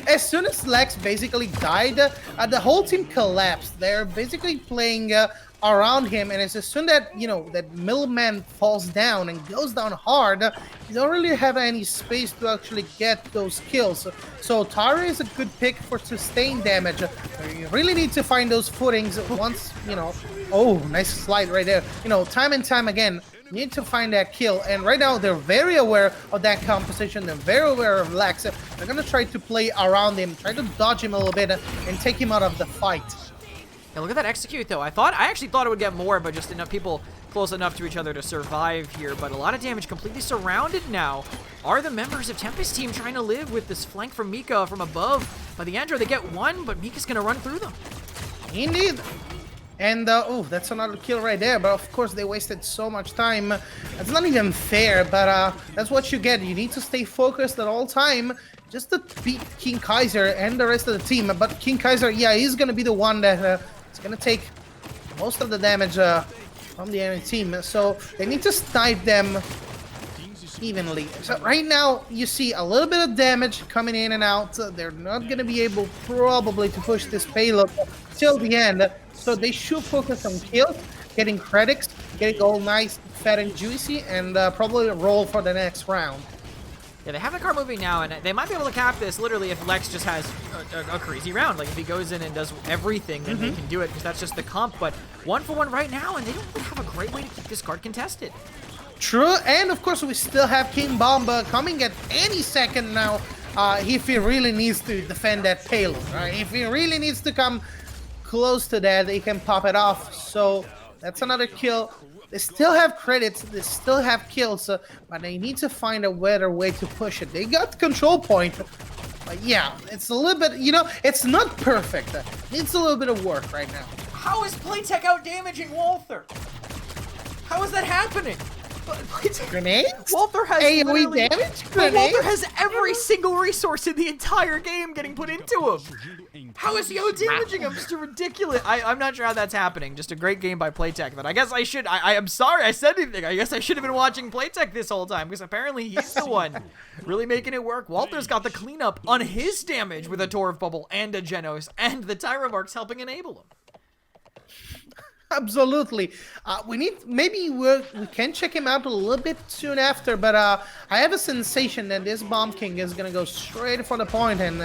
as soon as Lex basically died, the whole team collapsed. They're basically playing around him, and as soon that that middleman falls down and goes down hard, you don't really have any space to actually get those kills. So Tara is a good pick for sustained damage. You really need to find those footings once Oh, nice slide right there. Time and time again. Need to find that kill, and right now they're very aware of that composition. They're very aware of Lex. They're gonna try to play around him, try to dodge him a little bit, and take him out of the fight. Yeah, look at that execute though. I actually thought it would get more, but just enough people close enough to each other to survive here. But a lot of damage, completely surrounded now. Are the members of Tempest team trying to live with this flank from Mika from above? By the Andro, they get one, but Mika's gonna run through them. Indeed. And, oh, that's another kill right there. But, of course, they wasted so much time. It's not even fair, but that's what you get. You need to stay focused at all time just to beat King Kaiser and the rest of the team. But King Kaiser, yeah, he's going to be the one that is going to take most of the damage from the enemy team. So they need to snipe them evenly. So right now, you see a little bit of damage coming in and out. They're not going to be able probably to push this payload till the end. So they should focus on kills, getting credits, getting all nice, fat and juicy, and probably roll for the next round. Yeah, they have the car moving now, and they might be able to cap this literally if Lex just has a crazy round. Like if he goes in and does everything, then they can do it because that's just the comp. But 1-for-1 right now, and they don't really have a great way to keep this card contested. True, and of course we still have King Bomba coming at any second now if he really needs to defend that payload, right? If he really needs to come close to that, they can pop it off. So that's another kill. They still have credits, they still have kills, but they need to find a better way to push it. They got control point, but yeah, it's a little bit, it's not perfect. It needs a little bit of work right now. How is Playtech out damaging Walther? How is that happening? Grenades? Walther has AoE damage? Walther has every single resource in the entire game getting put into him. How is he out-damaging him? Just ridiculous. I'm not sure how that's happening. Just a great game by Playtech. But I guess I should. I'm sorry I said anything. I guess I should have been watching Playtech this whole time because apparently he's the one really making it work. Walter's got the cleanup on his damage with a Torv Bubble and a Genos, and the Tyra Marks helping enable him. Absolutely. Maybe we can check him out a little bit soon after, but I have a sensation that this Bomb King is gonna go straight for the point, and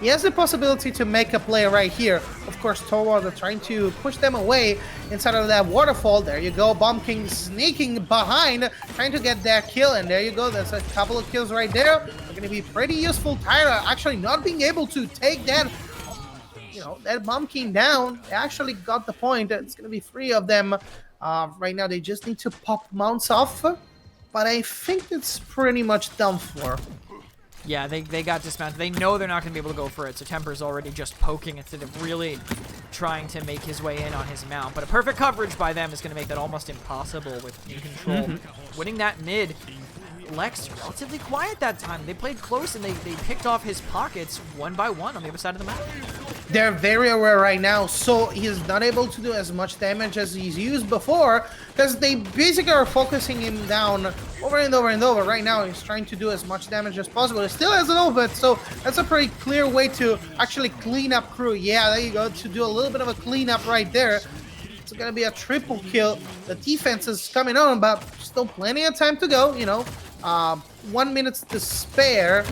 he has the possibility to make a play right here. Of course, Torwald are trying to push them away inside of that waterfall. There you go, Bomb King sneaking behind, trying to get that kill, and there you go. That's a couple of kills right there. They're gonna be pretty useful. Tyra actually not being able to take that. That Bomb King down. They actually got the point. It's going to be 3 of them. Right now, they just need to pop mounts off. But I think it's pretty much done for. Yeah, they got dismounted. They know they're not going to be able to go for it. So Temper's already just poking instead of really trying to make his way in on his mount. But a perfect coverage by them is going to make that almost impossible with InControl. Winning that mid. Lex relatively quiet that time. They played close and they picked off his pockets one by one on the other side of the map. They're very aware right now, so he's not able to do as much damage as he's used before because they basically are focusing him down over and over and over. Right now, he's trying to do as much damage as possible. He still has an ultimate, so that's a pretty clear way to actually clean up crew. Yeah, there you go, to do a little bit of a cleanup right there. It's gonna be a triple kill. The defense is coming on, but still plenty of time to go, 1 minute to spare.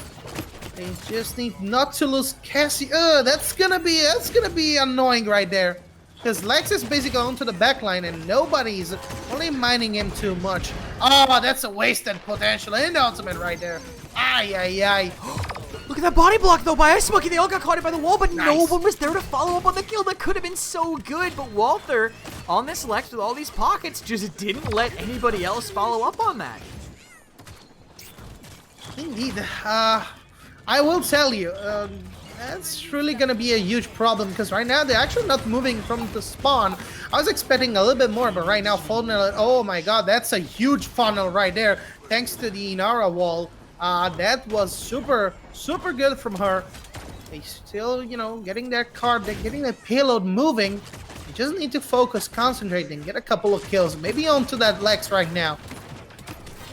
They just need not to lose Cassie. That's gonna be annoying right there. Because Lex is basically onto the backline and nobody's only mining him too much. Oh, that's a wasted potential in the ultimate right there. Ay. Look at that body block though by Ice Smoky. They all got caught by the wall, but Nice. no one was there to follow up on the kill. That could have been so good, but Walther on this Lex with all these pockets just didn't let anybody else follow up on that. Indeed. I will tell you, that's really gonna be a huge problem because right now they're actually not moving from the spawn. I was expecting a little bit more, but right now funnel. Oh my god, that's a huge funnel right there. Thanks to the Inara wall. That was super good from her. They still, getting that card, they're getting that payload moving. You just need to focus, concentrate, and get a couple of kills. Maybe onto that Lex right now.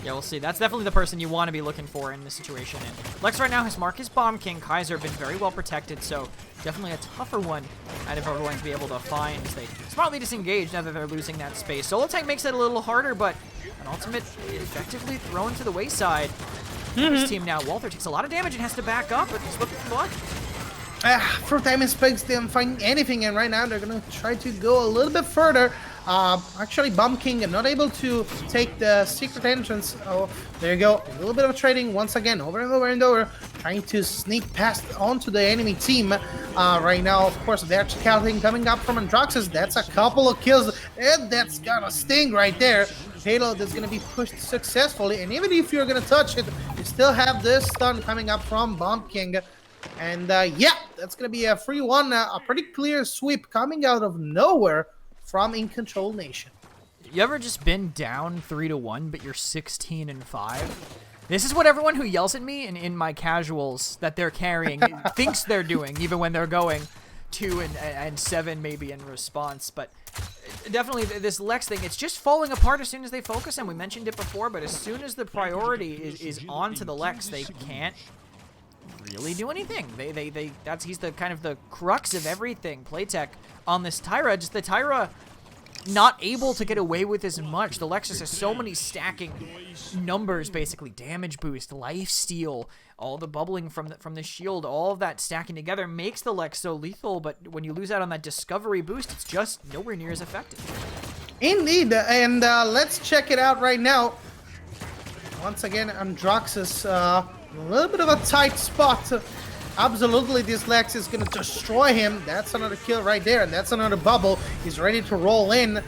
Yeah, we'll see. That's definitely the person you want to be looking for in this situation. And Lex right now has Marcus Bomb King. Kaiser been very well protected, so definitely a tougher one out of everyone to be able to find as they smartly disengage now that they're losing that space. Solo Tank makes it a little harder, but an ultimate effectively thrown to the wayside. This team now, Walther takes a lot of damage and has to back up, but he's looking for blood. For Diamond Spikes, they don't find anything, and right now they're gonna try to go a little bit further. Actually, Bomb King not able to take the secret entrance. Oh, there you go. A little bit of trading once again, over and over and over, trying to sneak past onto the enemy team. Right now, of course, they're scouting coming up from Androxus. That's a couple of kills, and that's gonna sting right there. Payload is going to be pushed successfully, and even if you're going to touch it, you still have this stun coming up from Bomb King. And yeah, that's going to be a free one, a pretty clear sweep coming out of nowhere from InControl Nation. You ever just been down 3-1, but you're 16-5? This is what everyone who yells at me in my casuals that they're carrying thinks they're doing, even when they're going 2-7 maybe in response. But definitely this Lex thing, it's just falling apart as soon as they focus, and we mentioned it before, but as soon as the priority is on to the Lex, they can't really do anything. He's the kind of the crux of everything. Playtech on this Tyra, just the Tyra not able to get away with as much. The Lexus has so many stacking numbers, basically damage boost, life steal, all the bubbling from the shield, all of that stacking together makes the Lex so lethal. But when you lose out on that discovery boost, it's just nowhere near as effective. Indeed, and let's check it out right now. Once again, Androxus, a little bit of a tight spot. Absolutely, this Lex is going to destroy him. That's another kill right there, and that's another bubble. He's ready to roll in.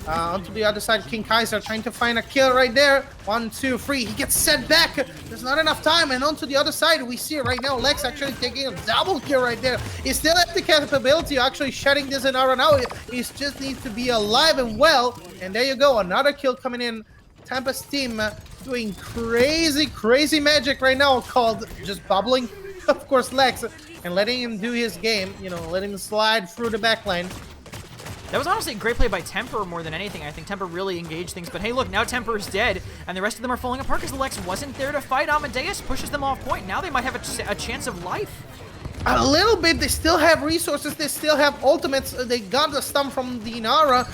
Onto the other side, King Kaiser trying to find a kill right there. 1, 2, 3. He gets sent back. There's not enough time, and onto the other side, we see right now Lex actually taking a double kill right there. He still has the capability of actually shutting this in out now. He just needs to be alive and well, and there you go. Another kill coming in. Tempest team doing crazy magic right now, called just bubbling. Of course, Lex, and letting him do his game, letting him slide through the backline. That was honestly a great play by Temper more than anything. I think Temper really engaged things. But hey, look, now Temper is dead, and the rest of them are falling apart because the Lex wasn't there to fight. Amadeus pushes them off point. Now they might have a chance of life. A little bit. They still have resources. They still have ultimates. They got the stun from the Inara.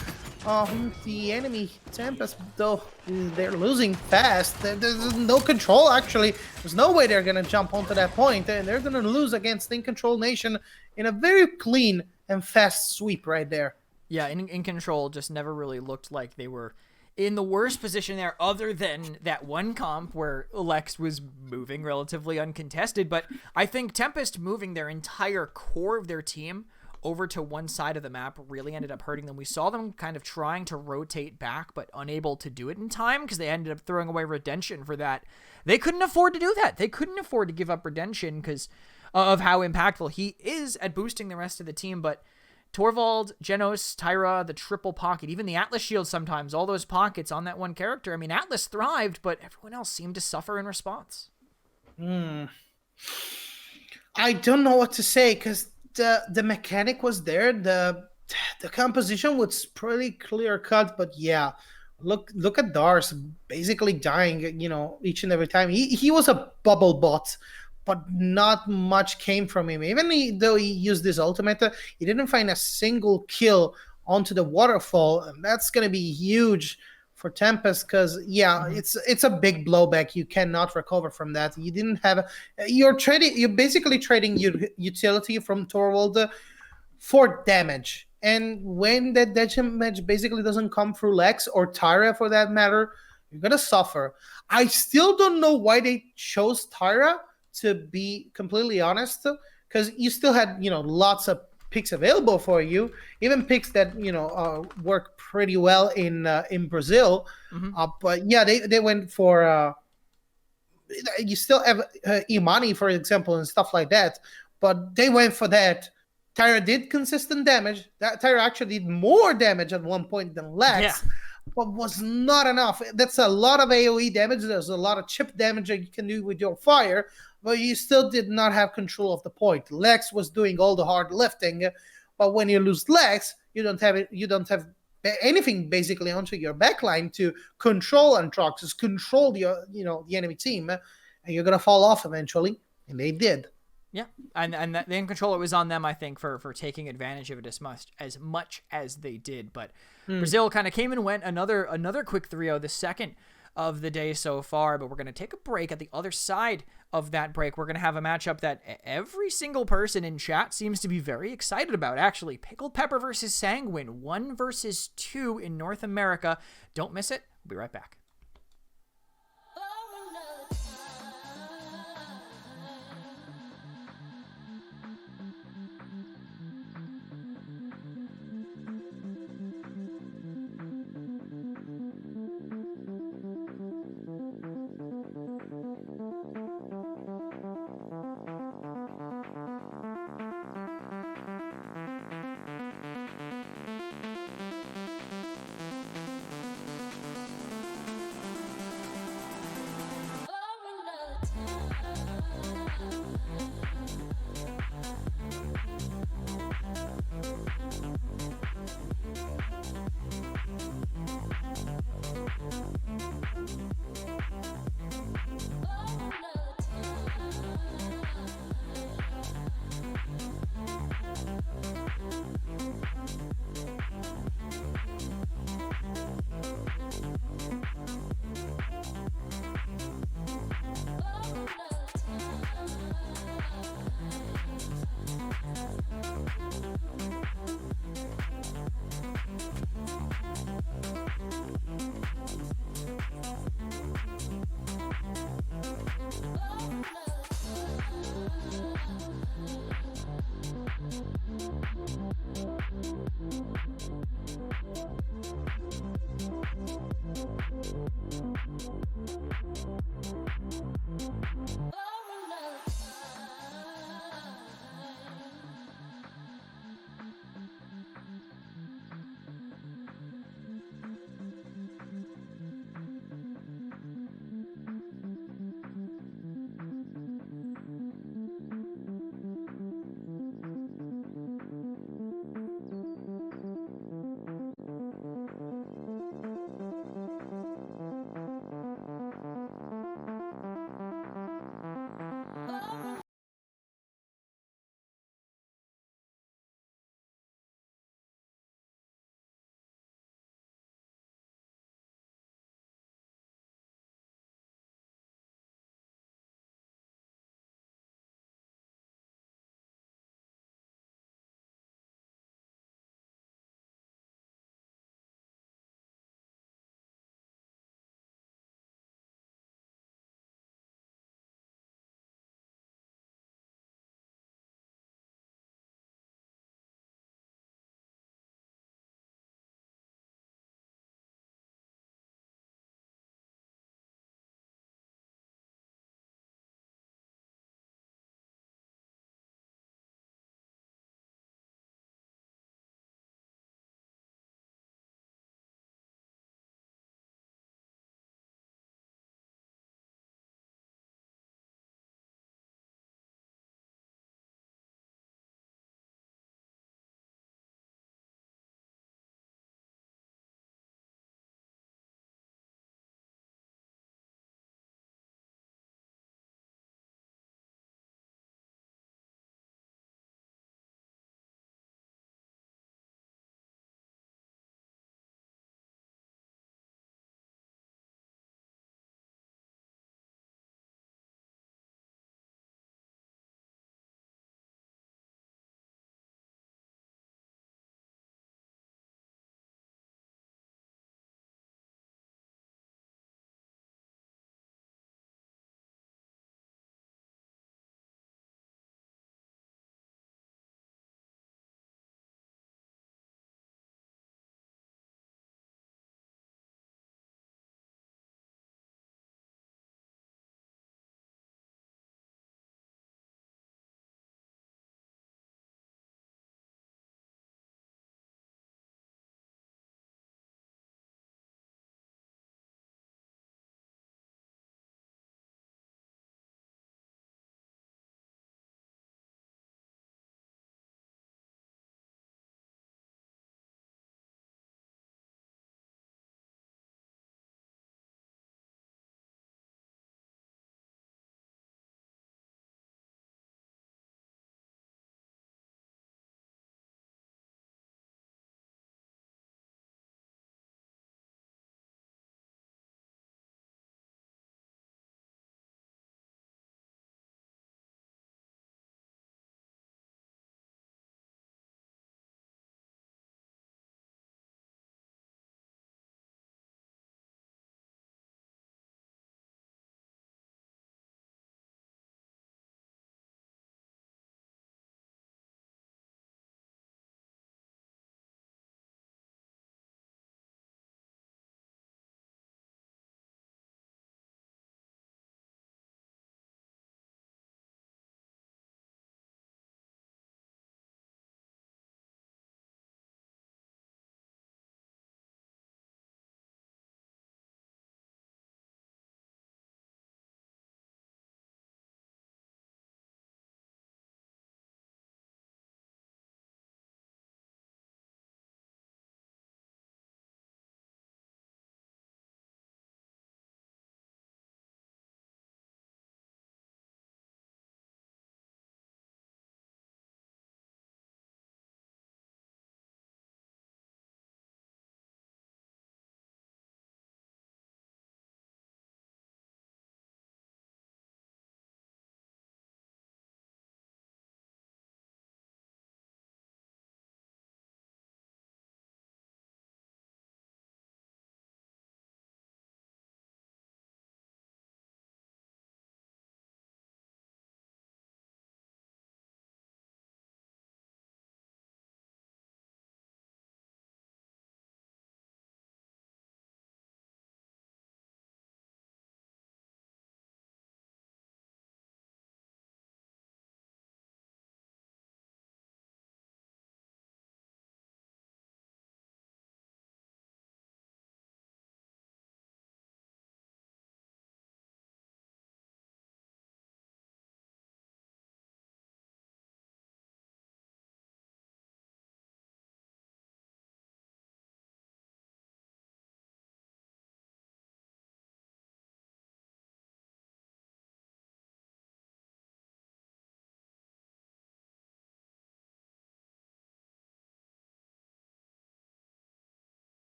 The enemy Tempest, though, they're losing fast. There's no control, actually. There's no way they're going to jump onto that point, and they're going to lose against InControl Nation in a very clean and fast sweep right there. Yeah, InControl just never really looked like they were in the worst position there, other than that one comp where Lex was moving relatively uncontested. But I think Tempest moving their entire core of their team over to one side of the map really ended up hurting them. We saw them kind of trying to rotate back, but unable to do it in time because they ended up throwing away Redemption for that. They couldn't afford to do that. They couldn't afford to give up Redemption because of how impactful he is at boosting the rest of the team. But Torvald, Genos, Tyra, the triple pocket, even the Atlas shield sometimes, all those pockets on that one character. I mean, Atlas thrived, but everyone else seemed to suffer in response. I don't know what to say because the mechanic was there, the composition was pretty clear cut, but yeah, look at Dars basically dying, each and every time. He was a bubble bot, but not much came from him. Even though he used this ultimate, he didn't find a single kill onto the waterfall, and that's gonna be huge for Tempest because it's a big blowback. You cannot recover from that. You didn't have you're basically trading your utility from Torvald for damage, and when that damage basically doesn't come through Lex or Tyra for that matter, you're gonna suffer. I still don't know why they chose Tyra, to be completely honest, because you still had lots of picks available for you, even picks that work pretty well in Brazil. But yeah, they went for You still have Imani, for example, and stuff like that. But they went for that. Tyra did consistent damage. That Tyra actually did more damage at one point than Yeah. Lex, but was not enough. That's a lot of AoE damage. There's a lot of chip damage that you can do with your fire, but you still did not have control of the point. Lex was doing all the hard lifting, but when you lose Lex, you don't have it. You don't have anything basically onto your backline to control Antroxus, control the enemy team, and you're gonna fall off eventually, and they did. Yeah, and the InControl, it was on them, I think, for taking advantage of it as much as they did. But Brazil kind of came and went. Another quick 3-0, the second of the day so far. But we're going to take a break. At the other side of that break, we're going to have a matchup that every single person in chat seems to be very excited about, actually. Pickled Pepper versus Sanguine, 1 versus 2 in North America. Don't miss it. We'll be right back.